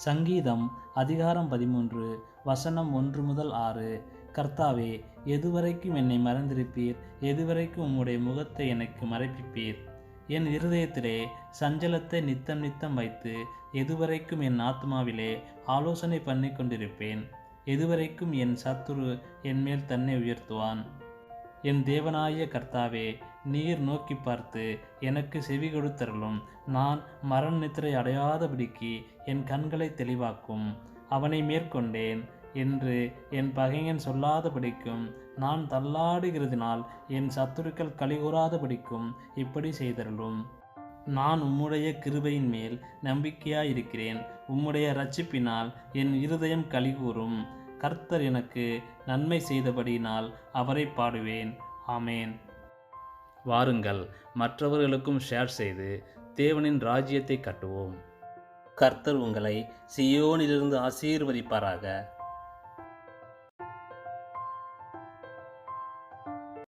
சங்கீதம் அதிகாரம் 13 வசனம் 1 முதல் 6. கர்த்தாவே, எதுவரைக்கும் என்னை மறந்திருப்பீர்? எதுவரைக்கும் உம்முடைய முகத்தை எனக்கு மறைப்பிப்பீர்? என் இருதயத்திலே சஞ்சலத்தை நித்தம் நித்தம் வைத்து எதுவரைக்கும் என் ஆத்மாவிலே ஆலோசனை பண்ணி கொண்டிருப்பேன்? எதுவரைக்கும் என் சத்துரு என் மேல் தன்னை உயர்த்துவான்? என் தேவனாய கர்த்தாவே, நீர் நோக்கி பார்த்து எனக்கு செவி கொடுத்தருளும். நான் மரண நித்திரை அடையாதபடிக்கு என் கண்களை தெளிவாக்கும். அவனை மேற்கொண்டேன் என்று என் பகைஞன் சொல்லாதபடிக்கும், நான் தள்ளாடுகிறதினால் என் சத்துருக்கள் கலிகூறாதபடிக்கும் இப்படி செய்தருளும். நான் உம்முடைய கிருபையின் மேல் நம்பிக்கையாயிருக்கிறேன். உம்முடைய இரட்சிப்பினால் என் இருதயம் கலிகூரும். கர்த்தர் எனக்கு நன்மை செய்தபடியினால் அவரை பாடுவேன். ஆமேன். வாருங்கள், மற்றவர்களுக்கும் ஷேர் செய்து தேவனின் ராஜ்யத்தை கட்டுவோம். கர்த்தர் உங்களை சீயோனிலிருந்து ஆசீர்வதிப்பாராக.